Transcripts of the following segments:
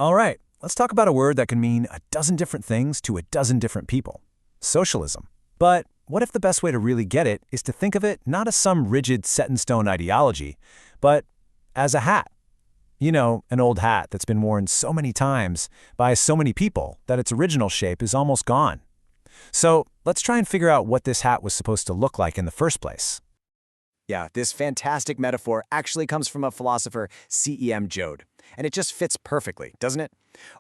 All right, let's talk about a word that can mean a dozen different things to a dozen different people. Socialism. But what if the best way to really get it is to think of it not as some rigid set-in-stone ideology, but as a hat? You know, an old hat that's been worn so many times by so many people that its original shape is almost gone. So let's try and figure out what this hat was supposed to look like in the first place. Yeah, this fantastic metaphor actually comes from a philosopher, C.E.M. Joad. And it just fits perfectly, doesn't it?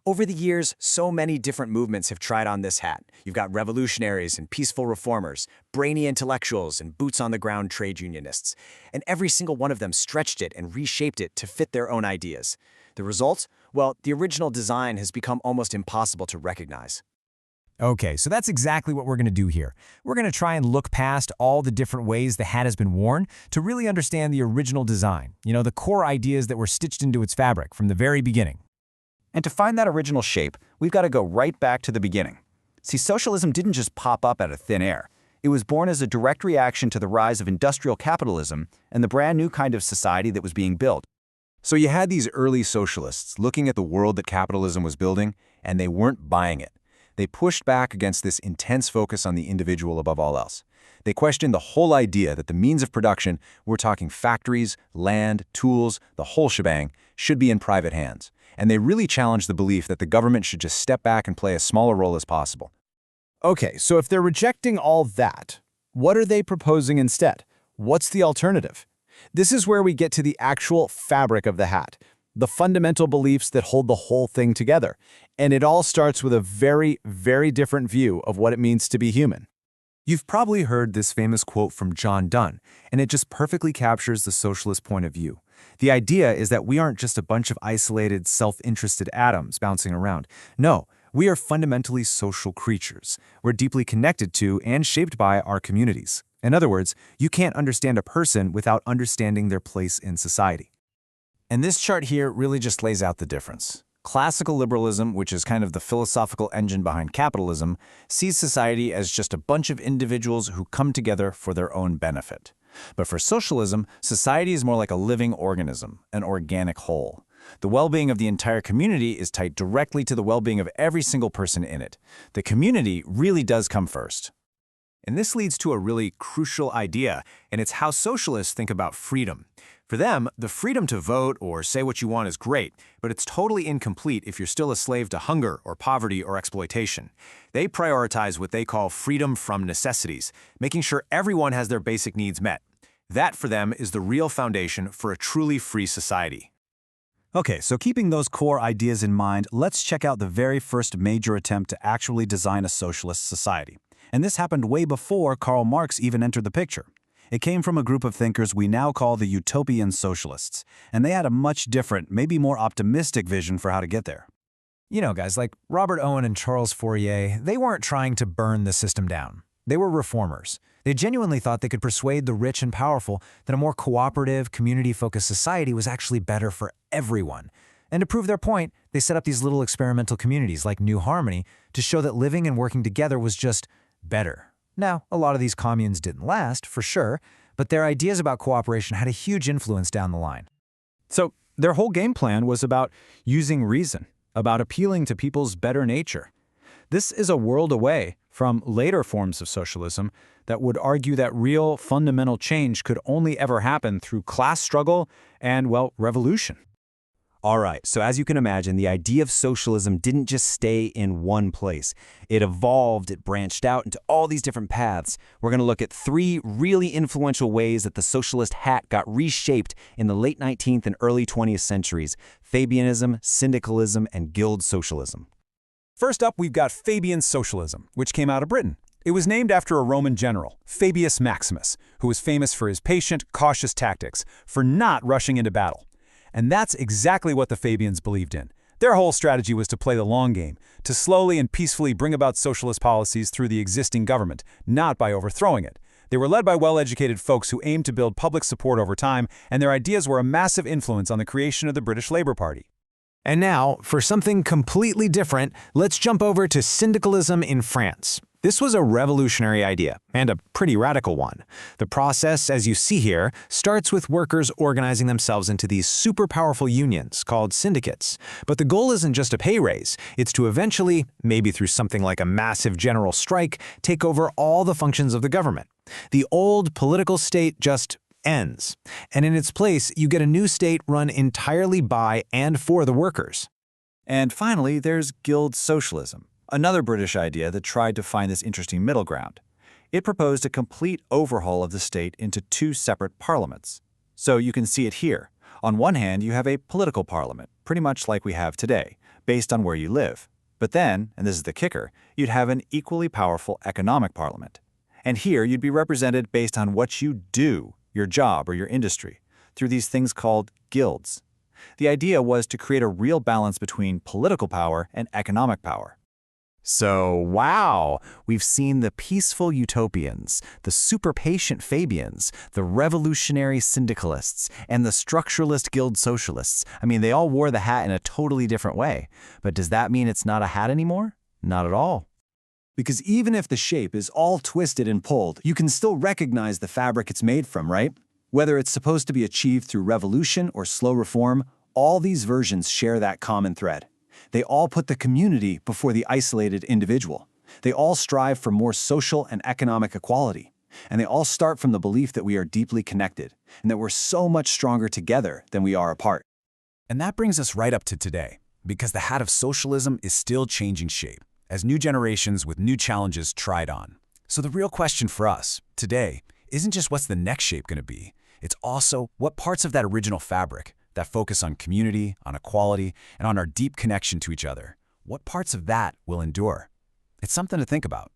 Over the years, so many different movements have tried on this hat. You've got revolutionaries and peaceful reformers, brainy intellectuals and boots-on-the-ground trade unionists. And every single one of them stretched it and reshaped it to fit their own ideas. The result? Well, the original design has become almost impossible to recognize. Okay, so that's exactly what we're going to do here. We're going to try and look past all the different ways the hat has been worn to really understand the original design, the core ideas that were stitched into its fabric from the very beginning. And to find that original shape, we've got to go right back to the beginning. See, socialism didn't just pop up out of thin air. It was born as a direct reaction to the rise of industrial capitalism and the brand new kind of society that was being built. So you had these early socialists looking at the world that capitalism was building, and they weren't buying it. They pushed back against this intense focus on the individual above all else. They questioned the whole idea that the means of production, we're talking factories, land, tools, the whole shebang, should be in private hands. And they really challenged the belief that the government should just step back and play as small a role as possible. Okay, so if they're rejecting all that, what are they proposing instead? What's the alternative? This is where we get to the actual fabric of the hat, the fundamental beliefs that hold the whole thing together. And it all starts with a very, very different view of what it means to be human. You've probably heard this famous quote from John Donne, and it just perfectly captures the socialist point of view. The idea is that we aren't just a bunch of isolated, self-interested atoms bouncing around. No, we are fundamentally social creatures. We're deeply connected to and shaped by our communities. In other words, you can't understand a person without understanding their place in society. And this chart here really just lays out the difference. Classical liberalism, which is kind of the philosophical engine behind capitalism, sees society as just a bunch of individuals who come together for their own benefit. But for socialism, society is more like a living organism, an organic whole. The well-being of the entire community is tied directly to the well-being of every single person in it. The community really does come first. And this leads to a really crucial idea, and it's how socialists think about freedom. For them, the freedom to vote or say what you want is great, but it's totally incomplete if you're still a slave to hunger or poverty or exploitation. They prioritize what they call freedom from necessities, making sure everyone has their basic needs met. That, for them, is the real foundation for a truly free society. Okay, so keeping those core ideas in mind, let's check out the very first major attempt to actually design a socialist society. And this happened way before Karl Marx even entered the picture. It came from a group of thinkers we now call the Utopian socialists, and they had a much different, maybe more optimistic vision for how to get there. You know, guys like Robert Owen and Charles Fourier, they weren't trying to burn the system down. They were reformers. They genuinely thought they could persuade the rich and powerful that a more cooperative, community-focused society was actually better for everyone. And to prove their point, they set up these little experimental communities like New Harmony to show that living and working together was just better. Now, a lot of these communes didn't last, for sure, but their ideas about cooperation had a huge influence down the line. So their whole game plan was about using reason, about appealing to people's better nature. This is a world away from later forms of socialism that would argue that real fundamental change could only ever happen through class struggle and, well, revolution. All right, so as you can imagine, the idea of socialism didn't just stay in one place. It evolved, it branched out into all these different paths. We're going to look at 3 really influential ways that the socialist hat got reshaped in the late 19th and early 20th centuries: Fabianism, Syndicalism, and Guild Socialism. First up, we've got Fabian socialism, which came out of Britain. It was named after a Roman general, Fabius Maximus, who was famous for his patient, cautious tactics, for not rushing into battle. And that's exactly what the Fabians believed in. Their whole strategy was to play the long game, to slowly and peacefully bring about socialist policies through the existing government, not by overthrowing it. They were led by well-educated folks who aimed to build public support over time, and their ideas were a massive influence on the creation of the British Labour Party. And now, for something completely different, let's jump over to Syndicalism in France. This was a revolutionary idea, and a pretty radical one. The process, as you see here, starts with workers organizing themselves into these super powerful unions called syndicates. But the goal isn't just a pay raise, it's to eventually, maybe through something like a massive general strike, take over all the functions of the government. The old political state just ends, and in its place, you get a new state run entirely by and for the workers. And finally, there's Guild Socialism, another British idea that tried to find this interesting middle ground. It proposed a complete overhaul of the state into two separate parliaments. So you can see it here. On one hand, you have a political parliament, pretty much like we have today, based on where you live. But then, and this is the kicker, you'd have an equally powerful economic parliament. And here you'd be represented based on what you do, your job or your industry, through these things called guilds. The idea was to create a real balance between political power and economic power. So, wow, we've seen the peaceful Utopians, the super patient Fabians, the revolutionary Syndicalists, and the structuralist Guild Socialists. I mean, they all wore the hat in a totally different way. But does that mean it's not a hat anymore? Not at all. Because even if the shape is all twisted and pulled, you can still recognize the fabric it's made from, right? Whether it's supposed to be achieved through revolution or slow reform, all these versions share that common thread. They all put the community before the isolated individual. They all strive for more social and economic equality. And they all start from the belief that we are deeply connected and that we're so much stronger together than we are apart. And that brings us right up to today, because the hat of socialism is still changing shape, as new generations with new challenges try it on. So the real question for us today isn't just what's the next shape going to be, it's also what parts of that original fabric, that focus on community, on equality, and on our deep connection to each other, what parts of that will endure? It's something to think about.